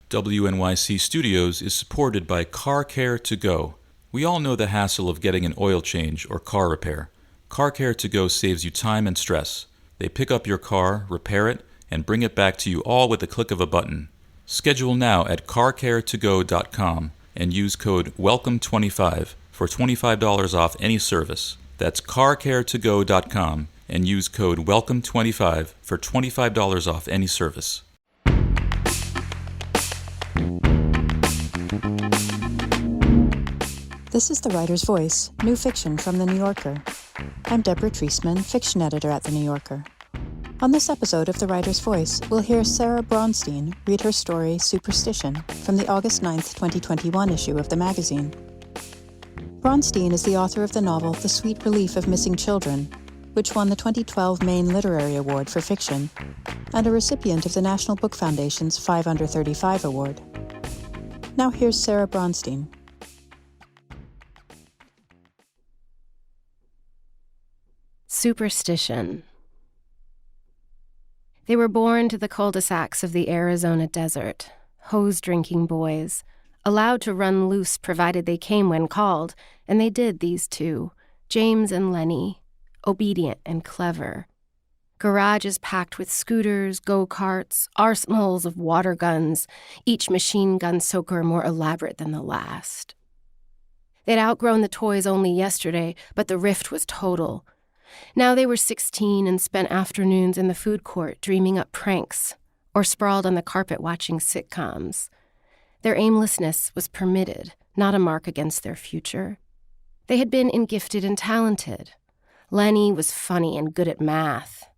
WNYC Studios is supported by Car Care To Go. We all know the hassle of getting an oil change or car repair. Car Care To Go saves you time and stress. They pick up your car, repair it, and bring it back to you all with the click of a button. Schedule now at carcaretogo.com and use code WELCOME25 for $25 off any service. That's carcaretogo.com and use code WELCOME25 for $25 off any service. This is The Writer's Voice, new fiction from The New Yorker. I'm Deborah Treisman, fiction editor at The New Yorker. On this episode of The Writer's Voice, we'll hear Sarah Braunstein read her story Superstition from the August 9th, 2021 issue of the magazine. Braunstein is the author of the novel The Sweet Relief of Missing Children, which won the 2012 Maine Literary Award for Fiction, and a recipient of the National Book Foundation's 5 Under 35 Award. Now here's Sarah Braunstein. Superstition. They were born to the cul-de-sacs of the Arizona desert, hose-drinking boys, allowed to run loose provided they came when called, and they did, these two, James and Lenny, obedient and clever. Garages packed with scooters, go-karts, arsenals of water guns, each machine gun soaker more elaborate than the last. They'd outgrown the toys only yesterday, but the rift was total. Now they were 16 and spent afternoons in the food court dreaming up pranks or sprawled on the carpet watching sitcoms. Their aimlessness was permitted, not a mark against their future. They had been gifted and talented. Lenny was funny and good at math.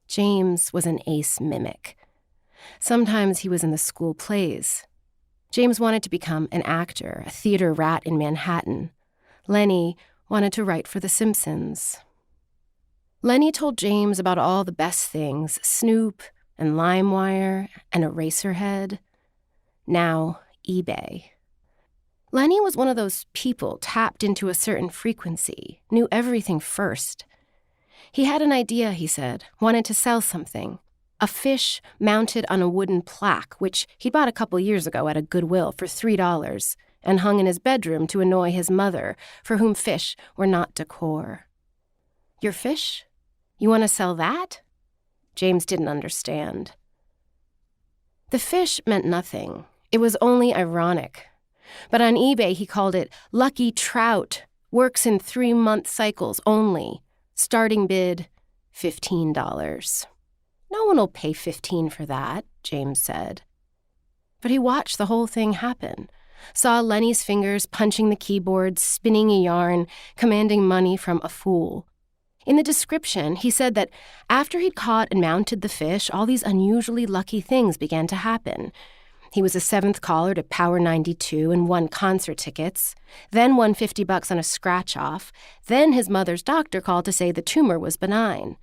James was an ace mimic. Sometimes he was in the school plays. James wanted to become an actor, a theater rat in Manhattan. Lenny wanted to write for The Simpsons. Lenny told James about all the best things, Snoop and LimeWire and Eraserhead. Now, eBay. Lenny was one of those people tapped into a certain frequency, knew everything first. He had an idea, he said, wanted to sell something. A fish mounted on a wooden plaque, which he'd bought a couple years ago at a Goodwill for $3 and hung in his bedroom to annoy his mother, for whom fish were not decor. Your fish? You want to sell that? James didn't understand. The fish meant nothing. It was only ironic. But on eBay, he called it Lucky Trout, works in 3-month cycles only. Starting bid, $15. No one will pay $15 for that, James said. But he watched the whole thing happen, saw Lenny's fingers punching the keyboard, spinning a yarn, commanding money from a fool. In the description, he said that after he'd caught and mounted the fish, all these unusually lucky things began to happen. He was a 7th caller to Power 92 and won concert tickets, then won $50 on a scratch-off, then his mother's doctor called to say the tumor was benign.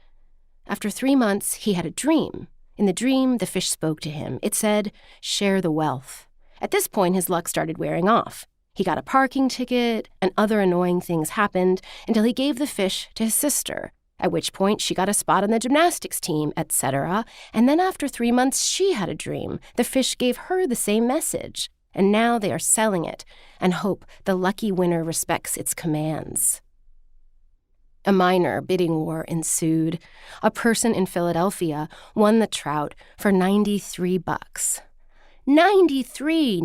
After 3 months, he had a dream. In the dream, the fish spoke to him. It said, "Share the wealth." At this point, his luck started wearing off. He got a parking ticket, and other annoying things happened until he gave the fish to his sister, at which point she got a spot on the gymnastics team, etc. And then after 3 months, she had a dream. The fish gave her the same message, and now they are selling it and hope the lucky winner respects its commands. A minor bidding war ensued. A person in Philadelphia won the trout for $93. 93!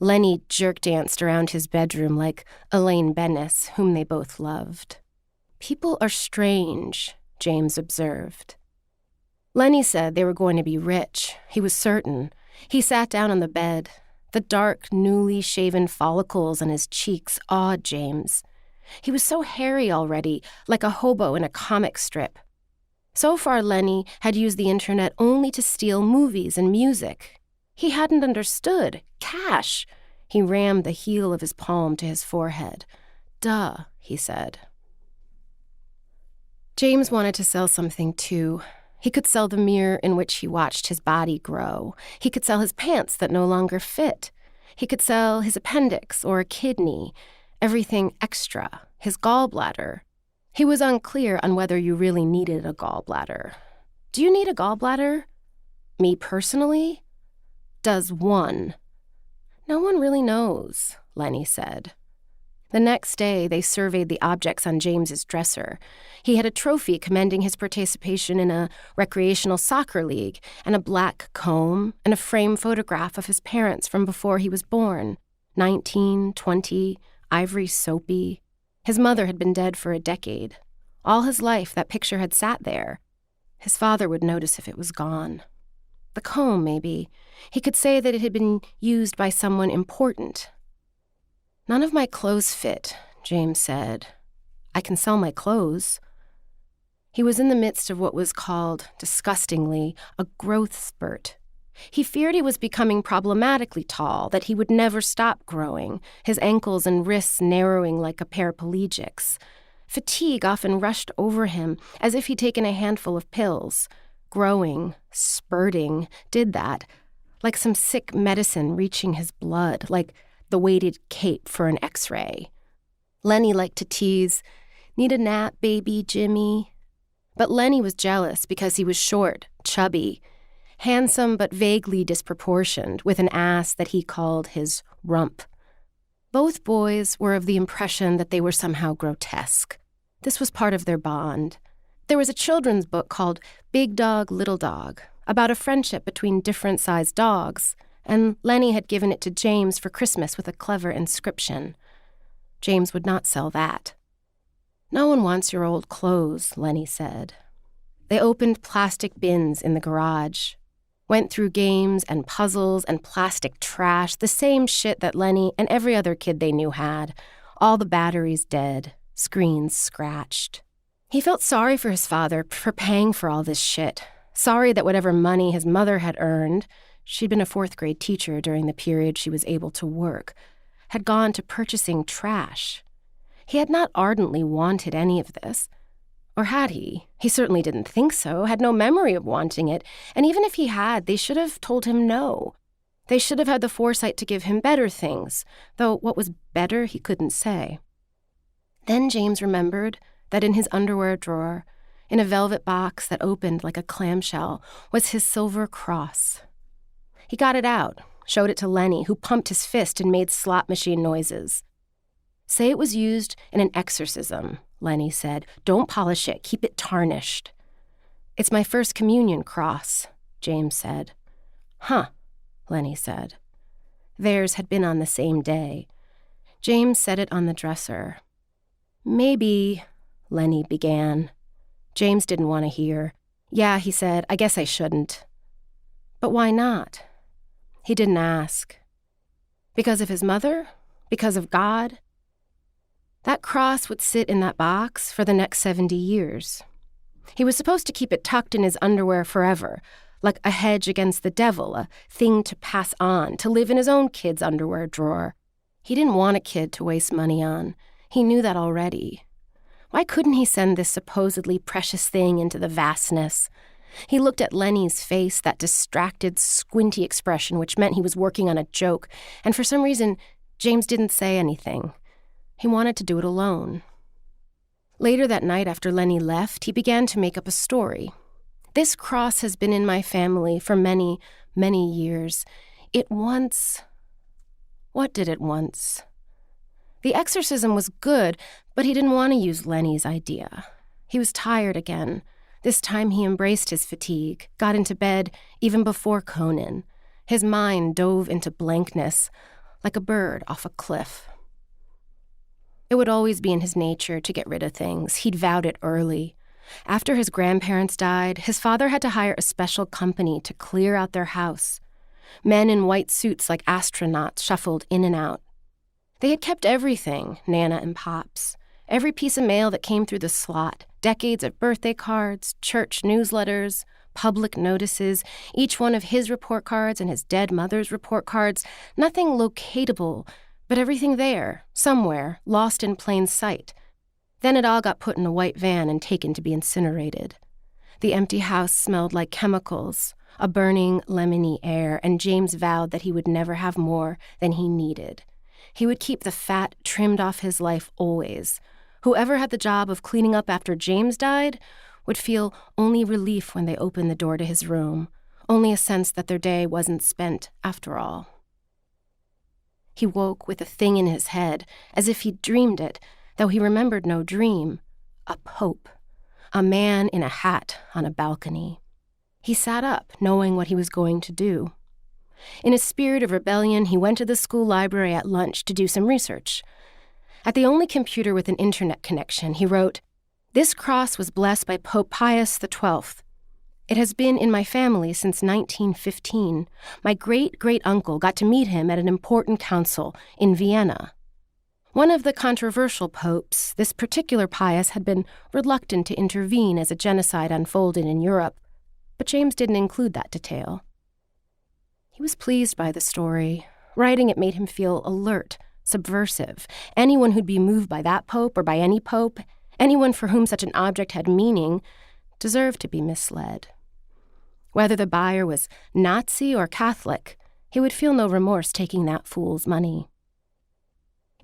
Lenny jerk-danced around his bedroom like Elaine Bennis, whom they both loved. People are strange, James observed. Lenny said they were going to be rich. He was certain. He sat down on the bed. The dark, newly shaven follicles on his cheeks awed James. He was so hairy already, like a hobo in a comic strip. So far, Lenny had used the internet only to steal movies and music. He hadn't understood. Cash. He rammed the heel of his palm to his forehead. Duh, he said. James wanted to sell something, too. He could sell the mirror in which he watched his body grow. He could sell his pants that no longer fit. He could sell his appendix or a kidney, everything extra, his gallbladder. He was unclear on whether you really needed a gallbladder. Do you need a gallbladder? Me personally? does one? No one really knows, Lenny said. The next day, they surveyed the objects on James's dresser. He had a trophy commending his participation in a recreational soccer league, and a black comb, and a framed photograph of his parents from before he was born. 19, 20, ivory soapy. His mother had been dead for a decade. All his life, that picture had sat there. His father would notice if it was gone. The comb, maybe. He could say that it had been used by someone important. None of my clothes fit, James said. I can sell my clothes. He was in the midst of what was called, disgustingly, a growth spurt. He feared he was becoming problematically tall, that he would never stop growing, his ankles and wrists narrowing like a paraplegic's. Fatigue often rushed over him, as if he'd taken a handful of pills. Growing, spurting, did that, like some sick medicine reaching his blood, like the weighted cape for an X-ray. Lenny liked to tease, "Need a nap, baby Jimmy?" But Lenny was jealous because he was short, chubby, handsome but vaguely disproportioned, with an ass that he called his rump. Both boys were of the impression that they were somehow grotesque. This was part of their bond. There was a children's book called Big Dog, Little Dog, about a friendship between different-sized dogs, and Lenny had given it to James for Christmas with a clever inscription. James would not sell that. "No one wants your old clothes," Lenny said. They opened plastic bins in the garage, went through games and puzzles and plastic trash, the same shit that Lenny and every other kid they knew had, all the batteries dead, screens scratched. He felt sorry for his father for paying for all this shit, sorry that whatever money his mother had earned — she'd been a fourth-grade teacher during the period she was able to work — had gone to purchasing trash. He had not ardently wanted any of this. Or had he? He certainly didn't think so, had no memory of wanting it, and even if he had, they should have told him no. They should have had the foresight to give him better things, though what was better he couldn't say. Then James remembered that in his underwear drawer, in a velvet box that opened like a clamshell, was his silver cross. He got it out, showed it to Lenny, who pumped his fist and made slot machine noises. "Say it was used in an exorcism," Lenny said. "Don't polish it. Keep it tarnished." "It's my first communion cross," James said. "Huh," Lenny said. Theirs had been on the same day. James set it on the dresser. "Maybe," Lenny began. James didn't want to hear. "Yeah," he said, "I guess I shouldn't." "But why not?" He didn't ask. Because of his mother? Because of God? That cross would sit in that box for the next 70 years. He was supposed to keep it tucked in his underwear forever, like a hedge against the devil, a thing to pass on, to live in his own kid's underwear drawer. He didn't want a kid to waste money on. He knew that already. Why couldn't he send this supposedly precious thing into the vastness? He looked at Lenny's face, that distracted, squinty expression, which meant he was working on a joke, and for some reason, James didn't say anything. He wanted to do it alone. Later that night after Lenny left, he began to make up a story. "This cross has been in my family for many, many years. It once..." What did it once? The exorcism was good, but he didn't want to use Lenny's idea. He was tired again. This time he embraced his fatigue, got into bed even before Conan. His mind dove into blankness, like a bird off a cliff. It would always be in his nature to get rid of things. He'd vowed it early. After his grandparents died, his father had to hire a special company to clear out their house. Men in white suits like astronauts shuffled in and out. They had kept everything, Nana and Pops. Every piece of mail that came through the slot, decades of birthday cards, church newsletters, public notices, each one of his report cards and his dead mother's report cards, nothing locatable, but everything there, somewhere, lost in plain sight. Then it all got put in a white van and taken to be incinerated. The empty house smelled like chemicals, a burning, lemony air, and James vowed that he would never have more than he needed. He would keep the fat trimmed off his life always. Whoever had the job of cleaning up after James died would feel only relief when they opened the door to his room, only a sense that their day wasn't spent after all. He woke with a thing in his head, as if he'd dreamed it, though he remembered no dream. A pope. A man in a hat on a balcony. He sat up, knowing what he was going to do. In a spirit of rebellion, he went to the school library at lunch to do some research. At the only computer with an internet connection, he wrote, "This cross was blessed by Pope Pius XII. It has been in my family since 1915. My great-great-uncle got to meet him at an important council in Vienna." One of the controversial popes, this particular Pius had been reluctant to intervene as a genocide unfolded in Europe, but James didn't include that detail. He was pleased by the story. Writing it made him feel alert, subversive. Anyone who'd be moved by that pope or by any pope, anyone for whom such an object had meaning, deserved to be misled. Whether the buyer was Nazi or Catholic, he would feel no remorse taking that fool's money.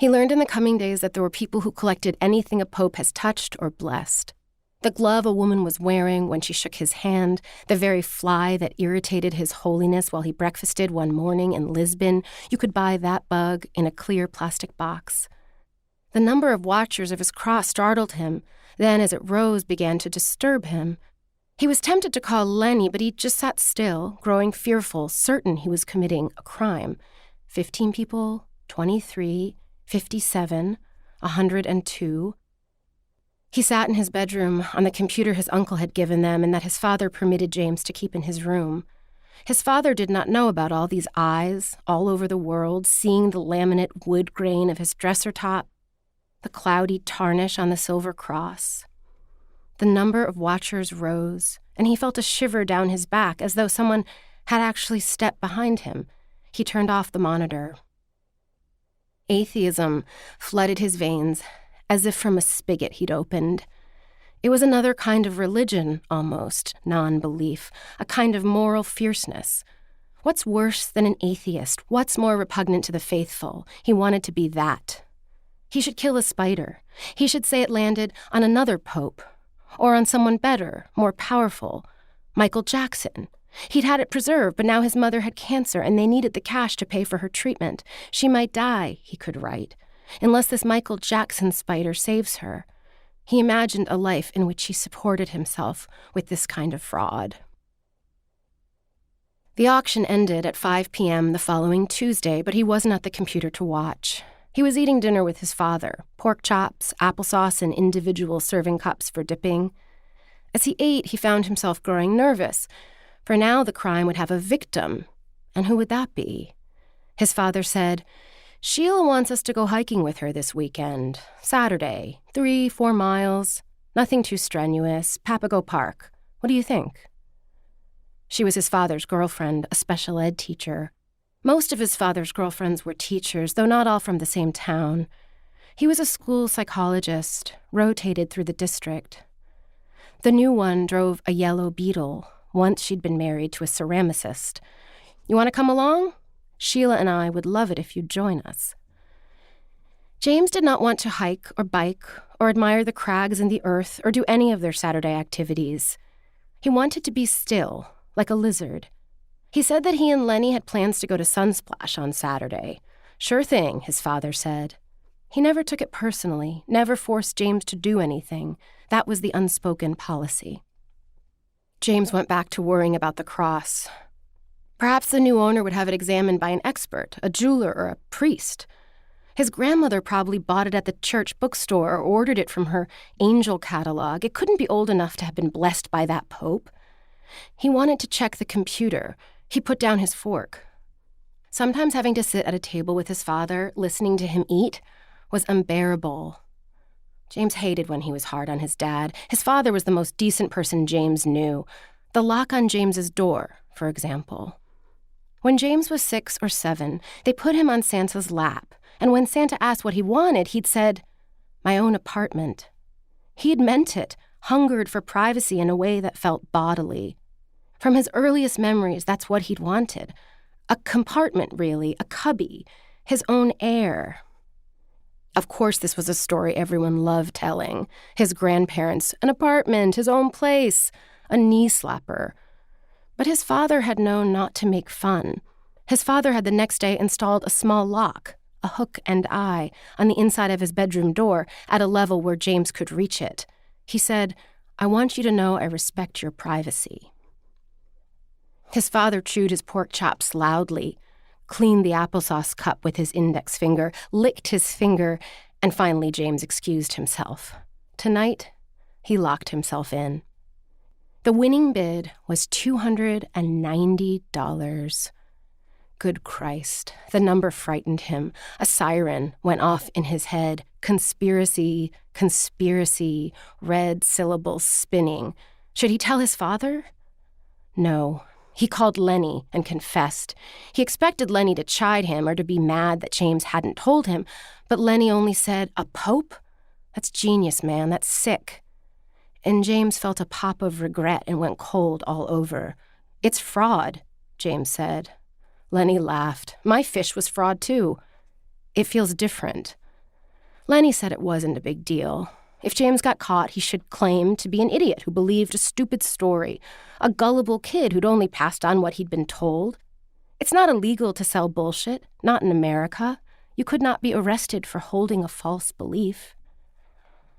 He learned in the coming days that there were people who collected anything a pope has touched or blessed. The glove a woman was wearing when she shook his hand, the very fly that irritated His Holiness while he breakfasted one morning in Lisbon, you could buy that bug in a clear plastic box. The number of watchers of his cross startled him, then as it rose began to disturb him. He was tempted to call Lenny, but he just sat still, growing fearful, certain he was committing a crime. 15 people, 23, 57, 102. He sat in his bedroom on the computer his uncle had given them and that his father permitted James to keep in his room. His father did not know about all these eyes all over the world, seeing the laminate wood grain of his dresser top, the cloudy tarnish on the silver cross. The number of watchers rose, and he felt a shiver down his back as though someone had actually stepped behind him. He turned off the monitor. Atheism flooded his veins, as if from a spigot he'd opened. It was another kind of religion, almost, non-belief, a kind of moral fierceness. What's worse than an atheist? What's more repugnant to the faithful? He wanted to be that. He should kill a spider. He should say it landed on another pope, or on someone better, more powerful, Michael Jackson. He'd had it preserved, but now his mother had cancer, and they needed the cash to pay for her treatment. She might die, he could write, unless this Michael Jackson spider saves her. He imagined a life in which he supported himself with this kind of fraud. The auction ended at 5 p.m. the following Tuesday, but he wasn't at the computer to watch. He was eating dinner with his father, pork chops, applesauce, and individual serving cups for dipping. As he ate, he found himself growing nervous, for now the crime would have a victim, and who would that be? His father said, "Sheila wants us to go hiking with her this weekend. Saturday, 3-4 miles. Nothing too strenuous. Papago Park. What do you think?" She was his father's girlfriend, a special ed teacher. Most of his father's girlfriends were teachers, though not all from the same town. He was a school psychologist, rotated through the district. The new one drove a yellow Beetle. Once she'd been married to a ceramicist. "You want to come along? Sheila and I would love it if you'd join us." James did not want to hike or bike or admire the crags and the earth or do any of their Saturday activities. He wanted to be still, like a lizard. He said that he and Lenny had plans to go to Sunsplash on Saturday. Sure thing, his father said. He never took it personally, never forced James to do anything. That was the unspoken policy. James went back to worrying about the cross. Perhaps the new owner would have it examined by an expert, a jeweler or a priest. His grandmother probably bought it at the church bookstore or ordered it from her angel catalog. It couldn't be old enough to have been blessed by that pope. He wanted to check the computer. He put down his fork. Sometimes having to sit at a table with his father, listening to him eat, was unbearable. James hated when he was hard on his dad. His father was the most decent person James knew. The lock on James's door, for example. When James was 6 or 7, they put him on Santa's lap, and when Santa asked what he wanted, he'd said, "My own apartment." He'd meant it, hungered for privacy in a way that felt bodily. From his earliest memories, that's what he'd wanted. A compartment, really, a cubby, his own air. Of course, this was a story everyone loved telling. His grandparents, an apartment, his own place, a knee slapper. But his father had known not to make fun. His father had the next day installed a small lock, a hook and eye, on the inside of his bedroom door at a level where James could reach it. He said, "I want you to know I respect your privacy." His father chewed his pork chops loudly, cleaned the applesauce cup with his index finger, licked his finger, and finally James excused himself. Tonight, he locked himself in. The winning bid was $290. Good Christ, the number frightened him. A siren went off in his head. Conspiracy, conspiracy, red syllables spinning. Should he tell his father? No. He called Lenny and confessed. He expected Lenny to chide him or to be mad that James hadn't told him, but Lenny only said, "A pope? That's genius, man. That's sick." And James felt a pop of regret and went cold all over. "It's fraud," James said. Lenny laughed. "My fish was fraud, too." "It feels different." Lenny said it wasn't a big deal. If James got caught, he should claim to be an idiot who believed a stupid story, a gullible kid who'd only passed on what he'd been told. It's not illegal to sell bullshit, not in America. You could not be arrested for holding a false belief.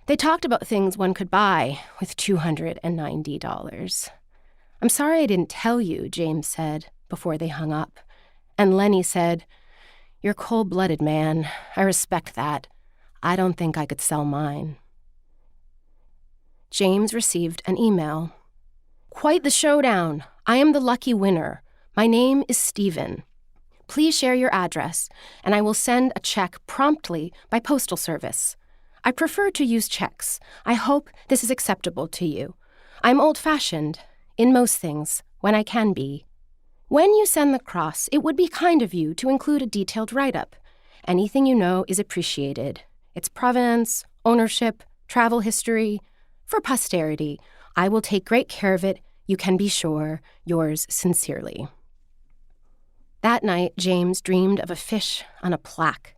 They talked about things one could buy with $290. "I'm sorry I didn't tell you," James said before they hung up. And Lenny said, "You're cold-blooded, man. I respect that. I don't think I could sell mine." James received an email. "Quite the showdown. I am the lucky winner. My name is Stephen. Please share your address, and I will send a check promptly by postal service. I prefer to use checks. I hope this is acceptable to you. I'm old-fashioned, in most things, when I can be. When you send the cross, it would be kind of you to include a detailed write-up. Anything you know is appreciated. Its provenance, ownership, travel history. For posterity, I will take great care of it. You can be sure. Yours sincerely." That night, James dreamed of a fish on a plaque,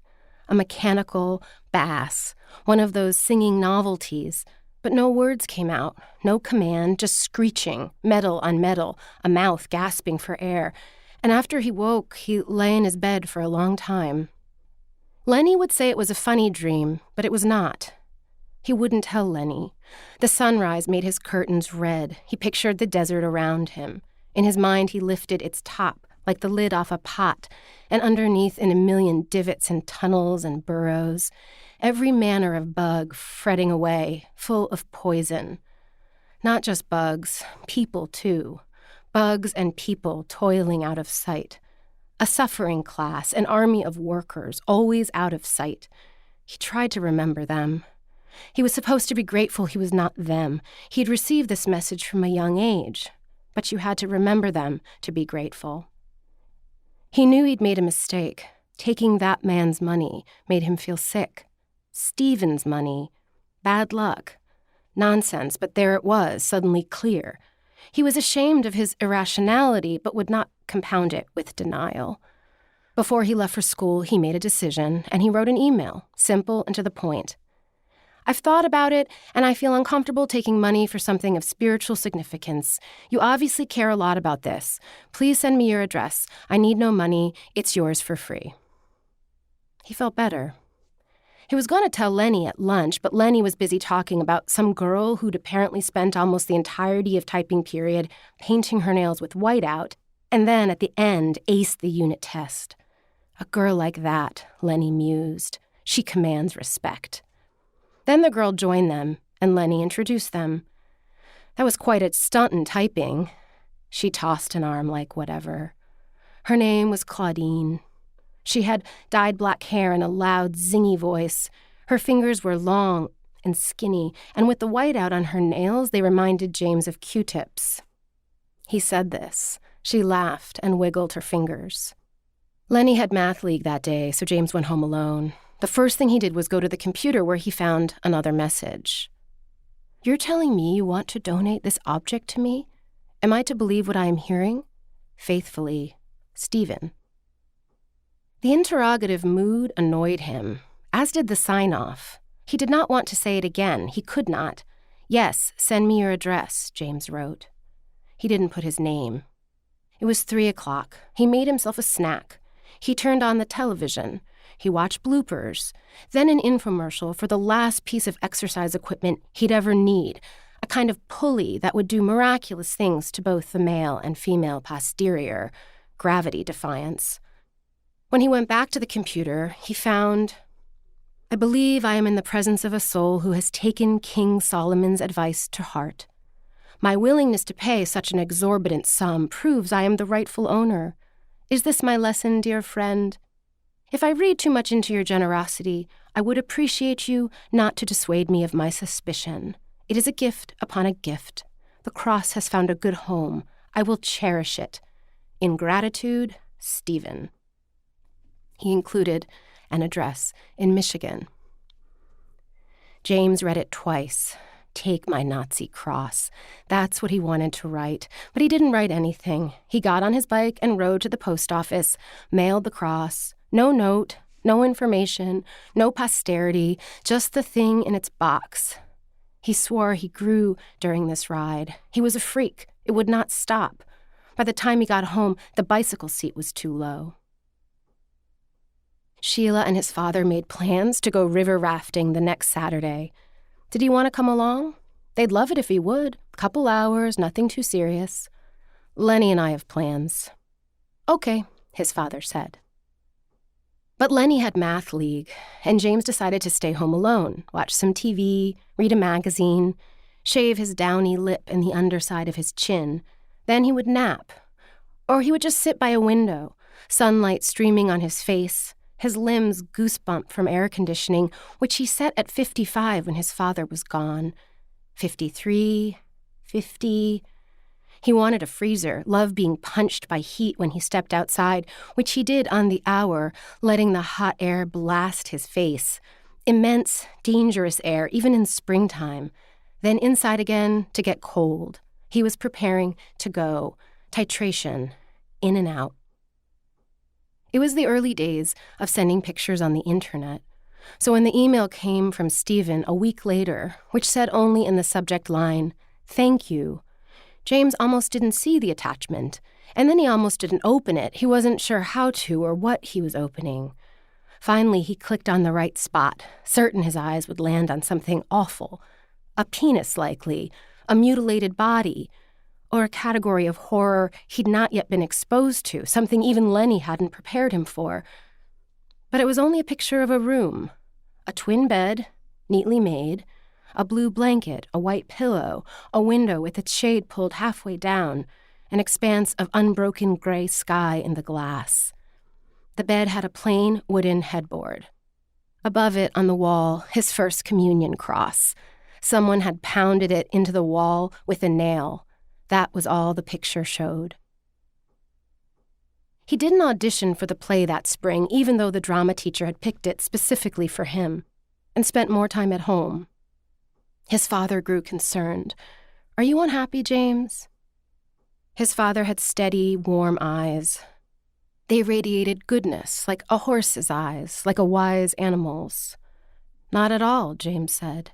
a mechanical bass, one of those singing novelties. But no words came out, no command, just screeching, metal on metal, a mouth gasping for air. And after he woke, he lay in his bed for a long time. Lenny would say it was a funny dream, but it was not. He wouldn't tell Lenny. The sunrise made his curtains red. He pictured the desert around him. In his mind, he lifted its top, like the lid off a pot, and underneath in a million divots and tunnels and burrows, every manner of bug fretting away, full of poison. Not just bugs, people too. Bugs and people toiling out of sight. A suffering class, an army of workers, always out of sight. He tried to remember them. He was supposed to be grateful he was not them. He'd received this message from a young age. But you had to remember them to be grateful. He knew he'd made a mistake. Taking that man's money made him feel sick. Stephen's money. Bad luck. Nonsense, but there it was, suddenly clear. He was ashamed of his irrationality, but would not compound it with denial. Before he left for school, he made a decision, and he wrote an email, simple and to the point. "I've thought about it, and I feel uncomfortable taking money for something of spiritual significance. You obviously care a lot about this. Please send me your address. I need no money. It's yours for free." He felt better. He was going to tell Lenny at lunch, but Lenny was busy talking about some girl who'd apparently spent almost the entirety of typing period painting her nails with whiteout, and then at the end aced the unit test. A girl like that, Lenny mused. She commands respect. Then the girl joined them, and Lenny introduced them. That was quite a stunt in typing. She tossed an arm like whatever. Her name was Claudine. She had dyed black hair and a loud, zingy voice. Her fingers were long and skinny, and with the whiteout on her nails, they reminded James of Q-tips. He said this. She laughed and wiggled her fingers. Lenny had math league that day, so James went home alone. The first thing he did was go to the computer where he found another message. "You're telling me you want to donate this object to me? Am I to believe what I am hearing? Faithfully, Stephen." The interrogative mood annoyed him, as did the sign-off. He did not want to say it again. He could not. "Yes, send me your address," James wrote. He didn't put his name. It was 3:00. He made himself a snack. He turned on the television. He watched bloopers, then an infomercial for the last piece of exercise equipment he'd ever need, a kind of pulley that would do miraculous things to both the male and female posterior, gravity defiance. When he went back to the computer, he found, "I believe I am in the presence of a soul who has taken King Solomon's advice to heart. My willingness to pay such an exorbitant sum proves I am the rightful owner. Is this my lesson, dear friend? If I read too much into your generosity, I would appreciate you not to dissuade me of my suspicion. It is a gift upon a gift. The cross has found a good home. I will cherish it. In gratitude, Stephen." He included an address in Michigan. James read it twice. Take my Nazi cross. That's what he wanted to write, but he didn't write anything. He got on his bike and rode to the post office, mailed the cross. No note, no information, no posterity, just the thing in its box. He swore he grew during this ride. He was a freak. It would not stop. By the time he got home, the bicycle seat was too low. Sheila and his father made plans to go river rafting the next Saturday. Did he want to come along? They'd love it if he would. Couple hours, nothing too serious. "Lenny and I have plans." "Okay," his father said. But Lenny had math league, and James decided to stay home alone, watch some TV, read a magazine, shave his downy lip and the underside of his chin. Then he would nap. Or he would just sit by a window, sunlight streaming on his face, his limbs goosebump from air conditioning, which he set at 55 when his father was gone. 53, 50. He wanted a freezer, loved being punched by heat when he stepped outside, which he did on the hour, letting the hot air blast his face. Immense, dangerous air, even in springtime. Then inside again to get cold. He was preparing to go. Titration. In and out. It was the early days of sending pictures on the internet. So when the email came from Stephen a week later, which said only in the subject line, "Thank you," James almost didn't see the attachment, and then he almost didn't open it. He wasn't sure how to or what he was opening. Finally, he clicked on the right spot, certain his eyes would land on something awful. A penis, likely, a mutilated body, or a category of horror he'd not yet been exposed to, something even Lenny hadn't prepared him for. But it was only a picture of a room, a twin bed, neatly made, a blue blanket, a white pillow, a window with its shade pulled halfway down, an expanse of unbroken gray sky in the glass. The bed had a plain wooden headboard. Above it, on the wall, his first communion cross. Someone had pounded it into the wall with a nail. That was all the picture showed. He didn't audition for the play that spring, even though the drama teacher had picked it specifically for him, and spent more time at home. His father grew concerned. "Are you unhappy, James?" His father had steady, warm eyes. They radiated goodness, like a horse's eyes, like a wise animal's. "Not at all," James said.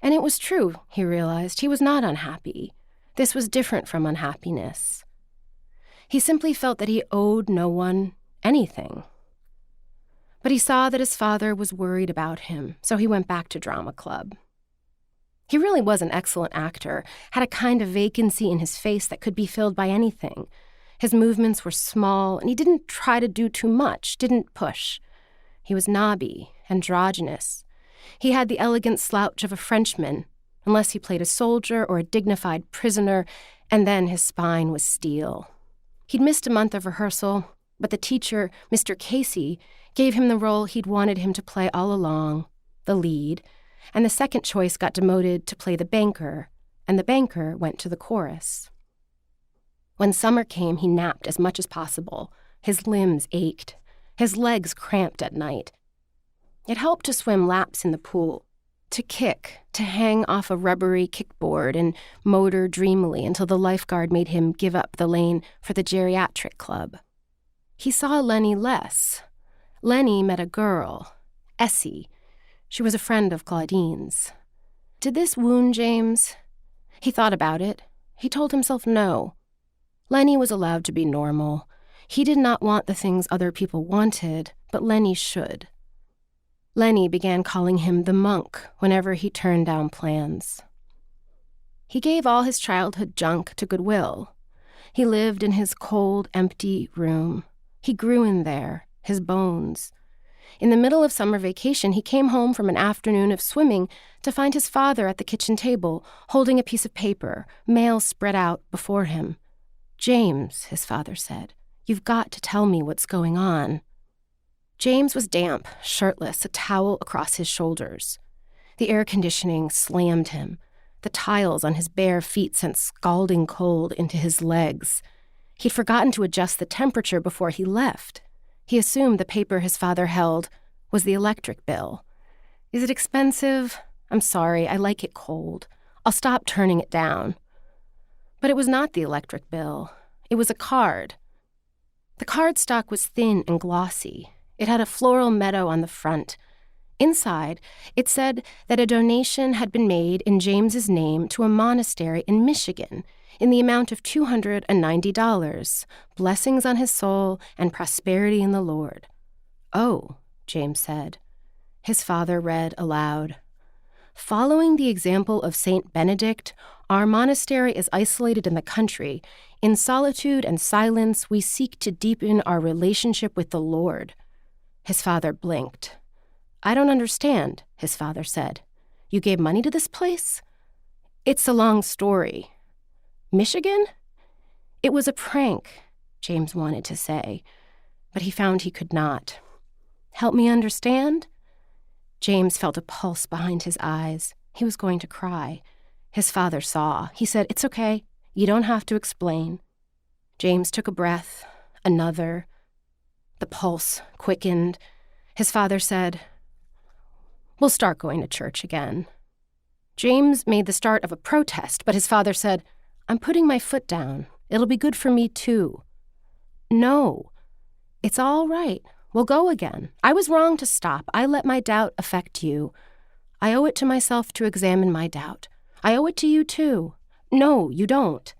And it was true, he realized. He was not unhappy. This was different from unhappiness. He simply felt that he owed no one anything. But he saw that his father was worried about him, so he went back to drama club. He really was an excellent actor, had a kind of vacancy in his face that could be filled by anything. His movements were small, and he didn't try to do too much, didn't push. He was knobby, androgynous. He had the elegant slouch of a Frenchman, unless he played a soldier or a dignified prisoner, and then his spine was steel. He'd missed a month of rehearsal, but the teacher, Mr. Casey, gave him the role he'd wanted him to play all along, the lead, and the second choice got demoted to play the banker, and the banker went to the chorus. When summer came, he napped as much as possible. His limbs ached. His legs cramped at night. It helped to swim laps in the pool, to kick, to hang off a rubbery kickboard and motor dreamily until the lifeguard made him give up the lane for the geriatric club. He saw Lenny less. Lenny met a girl, Essie. She was a friend of Claudine's. Did this wound James? He thought about it. He told himself no. Lenny was allowed to be normal. He did not want the things other people wanted, but Lenny should. Lenny began calling him the monk whenever he turned down plans. He gave all his childhood junk to Goodwill. He lived in his cold, empty room. He grew in there, his bones. In the middle of summer vacation, he came home from an afternoon of swimming to find his father at the kitchen table, holding a piece of paper, mail spread out before him. "James," his father said, "you've got to tell me what's going on." James was damp, shirtless, a towel across his shoulders. The air conditioning slammed him. The tiles on his bare feet sent scalding cold into his legs. He'd forgotten to adjust the temperature before he left. He assumed the paper his father held was the electric bill. "Is it expensive? I'm sorry, I like it cold. I'll stop turning it down." But it was not the electric bill. It was a card. The cardstock was thin and glossy. It had a floral meadow on the front. Inside, it said that a donation had been made in James's name to a monastery in Michigan in the amount of $290. Blessings on his soul and prosperity in the Lord. "Oh," James said. His father read aloud. "Following the example of St. Benedict, our monastery is isolated in the country. In solitude and silence, we seek to deepen our relationship with the Lord." His father blinked. "I don't understand," his father said. "You gave money to this place?" "It's a long story." "Michigan?" It was a prank, James wanted to say, but he found he could not. "Help me understand?" James felt a pulse behind his eyes. He was going to cry. His father saw. He said, "It's okay. You don't have to explain." James took a breath, another. The pulse quickened. His father said, "We'll start going to church again." James made the start of a protest, but his father said, "I'm putting my foot down. It'll be good for me too." "No, it's all right. We'll go again. I was wrong to stop. I let my doubt affect you. I owe it to myself to examine my doubt. I owe it to you too." "No, you don't."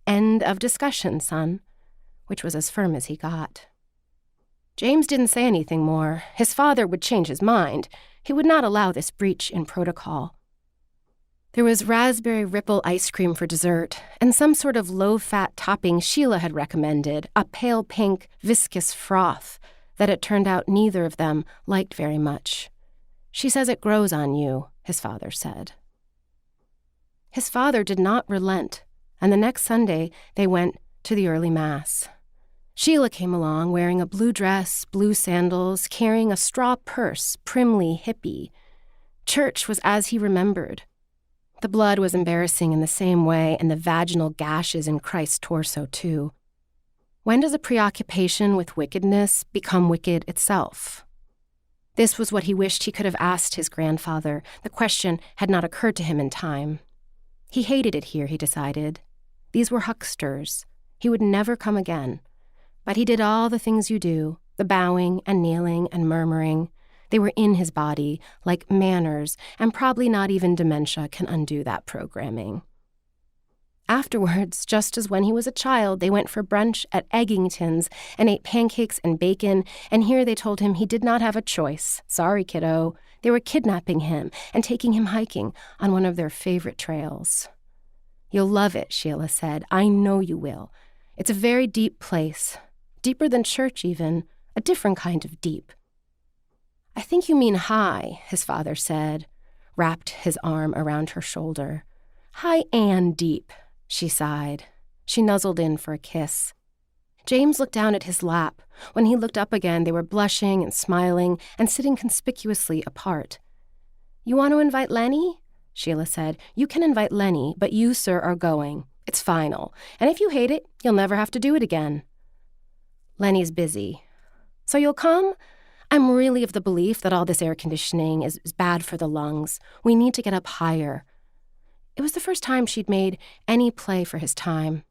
"End of discussion, son," which was as firm as he got. James didn't say anything more. His father would change his mind. He would not allow this breach in protocol. There was raspberry ripple ice cream for dessert, and some sort of low-fat topping Sheila had recommended, a pale pink, viscous froth that it turned out neither of them liked very much. "She says it grows on you," his father said. His father did not relent, and the next Sunday they went to the early Mass. Sheila came along wearing a blue dress, blue sandals, carrying a straw purse, primly hippie. Church was as he remembered. The blood was embarrassing in the same way, and the vaginal gashes in Christ's torso, too. When does a preoccupation with wickedness become wicked itself? This was what he wished he could have asked his grandfather. The question had not occurred to him in time. He hated it here, he decided. These were hucksters. He would never come again. But he did all the things you do, the bowing and kneeling and murmuring. They were in his body, like manners, and probably not even dementia can undo that programming. Afterwards, just as when he was a child, they went for brunch at Eggington's and ate pancakes and bacon, and here they told him he did not have a choice. Sorry, kiddo. They were kidnapping him and taking him hiking on one of their favorite trails. "You'll love it," Sheila said. "I know you will. It's a very deep place. Deeper than church, even. A different kind of deep." "I think you mean high," his father said, wrapped his arm around her shoulder. "High and deep," she sighed. She nuzzled in for a kiss. James looked down at his lap. When he looked up again, they were blushing and smiling and sitting conspicuously apart. "You want to invite Lenny?" Sheila said. "You can invite Lenny, but you, sir, are going. It's final. And if you hate it, you'll never have to do it again." "Lenny's busy." "So you'll come?" "I'm really of the belief that all this air conditioning is bad for the lungs. We need to get up higher." It was the first time she'd made any play for his time.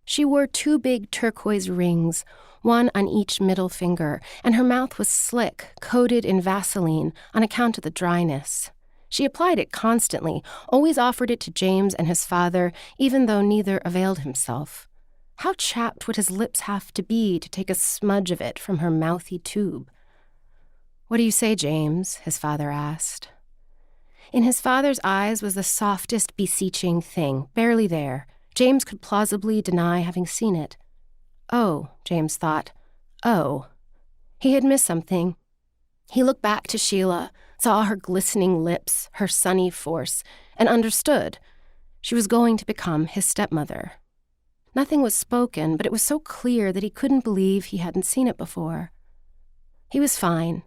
She wore 2 big turquoise rings, one on each middle finger, and her mouth was slick, coated in Vaseline on account of the dryness. She applied it constantly, always offered it to James and his father, even though neither availed himself. How chapped would his lips have to be to take a smudge of it from her mouthy tube? "What do you say, James?" his father asked. In his father's eyes was the softest beseeching thing, barely there. James could plausibly deny having seen it. Oh, James thought. Oh. He had missed something. He looked back to Sheila, saw her glistening lips, her sunny force, and understood. She was going to become his stepmother. Nothing was spoken, but it was so clear that he couldn't believe he hadn't seen it before. He was fine.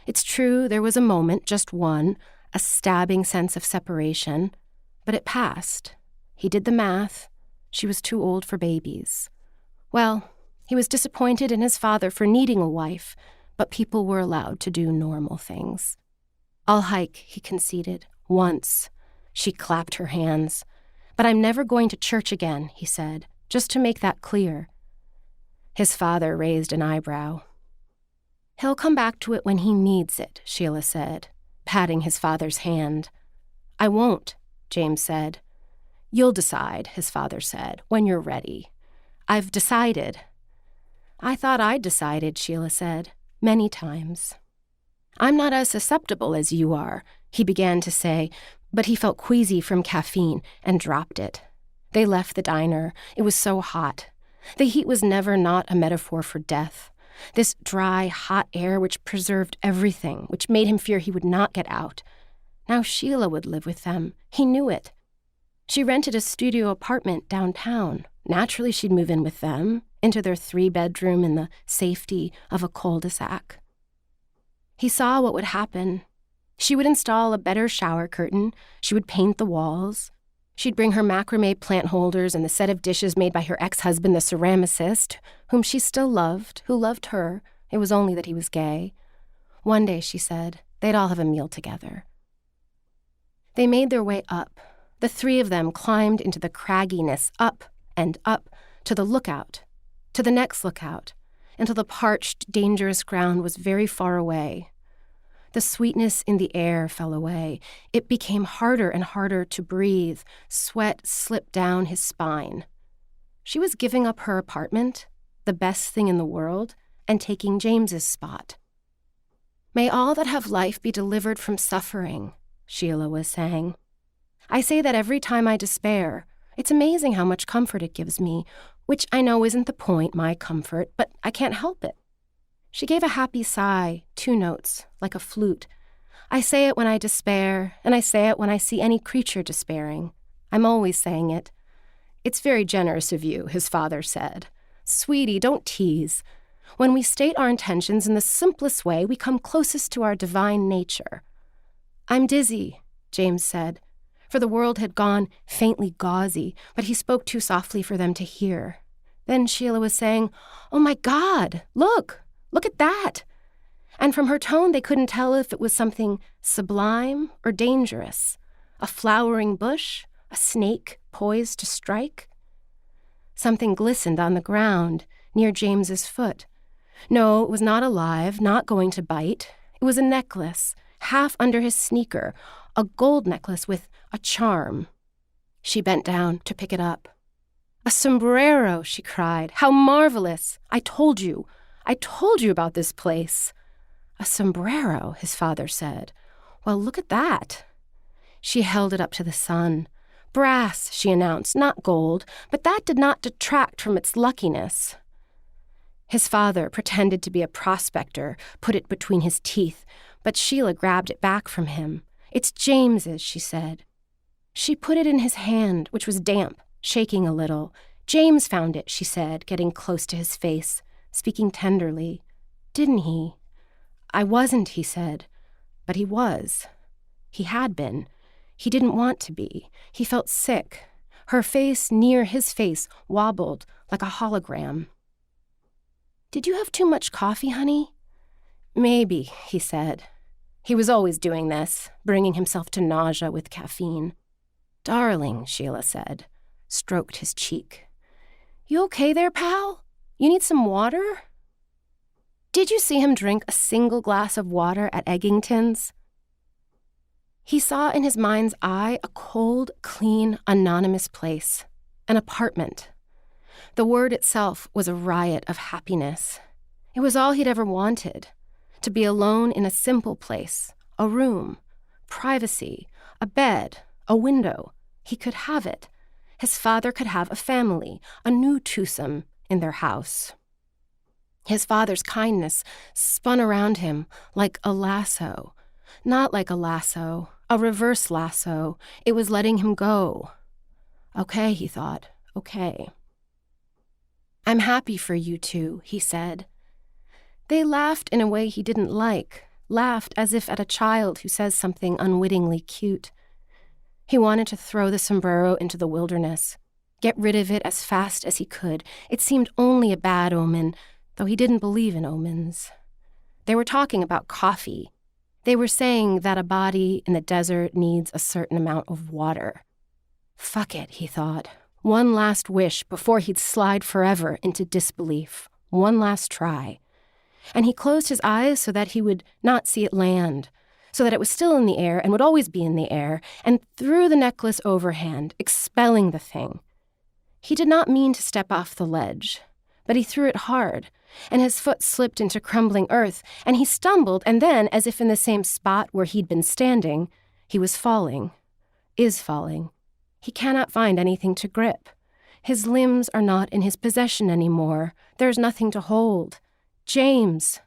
It's true, there was a moment, just one, a stabbing sense of separation, but it passed. He did the math. She was too old for babies. Well, he was disappointed in his father for needing a wife, but people were allowed to do normal things. "I'll hike," he conceded. "Once." She clapped her hands. "But I'm never going to church again," he said, just to make that clear. His father raised an eyebrow. "He'll come back to it when he needs it," Sheila said, patting his father's hand. "I won't," James said. "You'll decide," his father said, "when you're ready." "I've decided." "I thought I'd decided," Sheila said, "many times." "I'm not as susceptible as you are," he began to say, but he felt queasy from caffeine and dropped it. They left the diner. It was so hot. The heat was never not a metaphor for death. This dry, hot air which preserved everything, which made him fear he would not get out. Now Sheila would live with them. He knew it. She rented a studio apartment downtown. Naturally, she'd move in with them, into their 3-bedroom in the safety of a cul-de-sac. He saw what would happen. She would install a better shower curtain. She would paint the walls. She'd bring her macrame plant holders and the set of dishes made by her ex-husband, the ceramicist, whom she still loved, who loved her. It was only that he was gay. One day, she said, they'd all have a meal together. They made their way up. The three of them climbed into the cragginess, up and up, to the lookout, to the next lookout, until the parched, dangerous ground was very far away. The sweetness in the air fell away. It became harder and harder to breathe. Sweat slipped down his spine. She was giving up her apartment, the best thing in the world, and taking James's spot. "May all that have life be delivered from suffering," Sheila was saying. "I say that every time I despair. It's amazing how much comfort it gives me, which I know isn't the point, my comfort, but I can't help it." She gave a happy sigh, 2 notes, like a flute. "I say it when I despair, and I say it when I see any creature despairing. I'm always saying it." "It's very generous of you," his father said. "Sweetie, don't tease. When we state our intentions in the simplest way, we come closest to our divine nature." "I'm dizzy," James said, for the world had gone faintly gauzy, but he spoke too softly for them to hear. Then Sheila was saying, "Oh my God, look at that." And from her tone, they couldn't tell if it was something sublime or dangerous. A flowering bush, a snake poised to strike. Something glistened on the ground near James's foot. No, it was not alive, not going to bite. It was a necklace, half under his sneaker, a gold necklace with a charm. She bent down to pick it up. "A sombrero," she cried. "How marvelous! I told you about this place." "A sombrero," his father said. "Well, look at that." She held it up to the sun. "Brass," she announced, "not gold, but that did not detract from its luckiness." His father pretended to be a prospector, put it between his teeth, but Sheila grabbed it back from him. "It's James's," she said. She put it in his hand, which was damp, shaking a little. "James found it," she said, getting close to his face, speaking tenderly. "Didn't he?" "I wasn't," he said. But he was. He had been. He didn't want to be. He felt sick. Her face near his face wobbled like a hologram. "Did you have too much coffee, honey?" "Maybe," he said. He was always doing this, bringing himself to nausea with caffeine. "Darling," Sheila said, stroked his cheek. "You okay there, pal? You need some water?" Did you see him drink a single glass of water at Eggington's? He saw in his mind's eye a cold, clean, anonymous place, an apartment. The word itself was a riot of happiness. It was all he'd ever wanted. To be alone in a simple place, a room, privacy, a bed, a window. He could have it. His father could have a family, a new twosome in their house. His father's kindness spun around him like a lasso. Not like a lasso, a reverse lasso. It was letting him go. Okay, he thought, okay. I'm happy for you two, he said. They laughed in a way he didn't like, laughed as if at a child who says something unwittingly cute. He wanted to throw the sombrero into the wilderness, get rid of it as fast as he could. It seemed only a bad omen, though he didn't believe in omens. They were talking about coffee. They were saying that a body in the desert needs a certain amount of water. Fuck it, he thought. One last wish before he'd slide forever into disbelief. One last try. And he closed his eyes so that he would not see it land, so that it was still in the air and would always be in the air, and threw the necklace overhand, expelling the thing. He did not mean to step off the ledge, but he threw it hard, and his foot slipped into crumbling earth, and he stumbled, and then, as if in the same spot where he'd been standing, he was falling, is falling. He cannot find anything to grip. His limbs are not in his possession anymore. There's nothing to hold. James!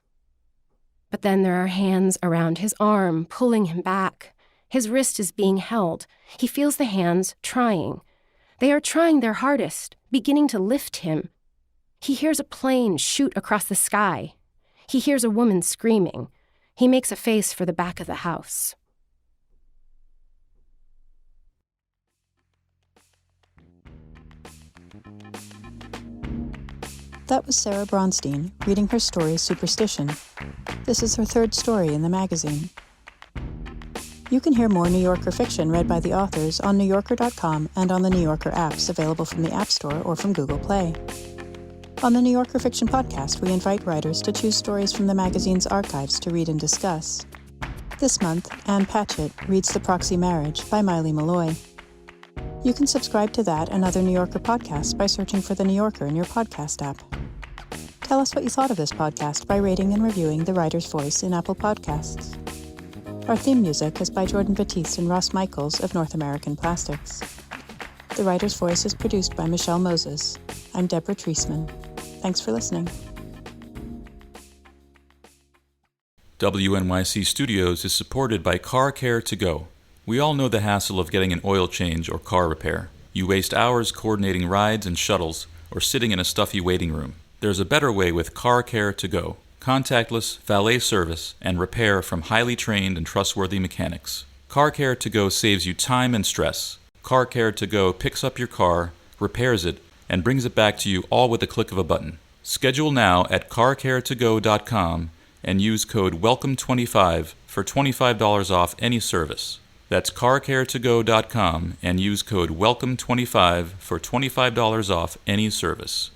But then there are hands around his arm, pulling him back. His wrist is being held. He feels the hands trying. They are trying their hardest, beginning to lift him. He hears a plane shoot across the sky. He hears a woman screaming. He makes a face for the back of the house. That was Sarah Bronstein reading her story Superstition. This is her third story in the magazine. You can hear more New Yorker fiction read by the authors on NewYorker.com and on the New Yorker apps available from the App Store or from Google Play. On the New Yorker Fiction Podcast, we invite writers to choose stories from the magazine's archives to read and discuss. This month, Ann Patchett reads The Proxy Marriage by Miley Malloy. You can subscribe to that and other New Yorker podcasts by searching for The New Yorker in your podcast app. Tell us what you thought of this podcast by rating and reviewing The Writer's Voice in Apple Podcasts. Our theme music is by Jordan Batiste and Ross Michaels of North American Plastics. The Writer's Voice is produced by Michelle Moses. I'm Deborah Treisman. Thanks for listening. WNYC Studios is supported by Car Care to Go. We all know the hassle of getting an oil change or car repair. You waste hours coordinating rides and shuttles or sitting in a stuffy waiting room. There's a better way with Car Care to Go. Contactless, valet service, and repair from highly trained and trustworthy mechanics. Car Care to Go saves you time and stress. Car Care to Go picks up your car, repairs it, and brings it back to you all with the click of a button. Schedule now at carcaretogo.com and use code WELCOME25 for $25 off any service. That's carcaretogo.com and use code WELCOME25 for $25 off any service.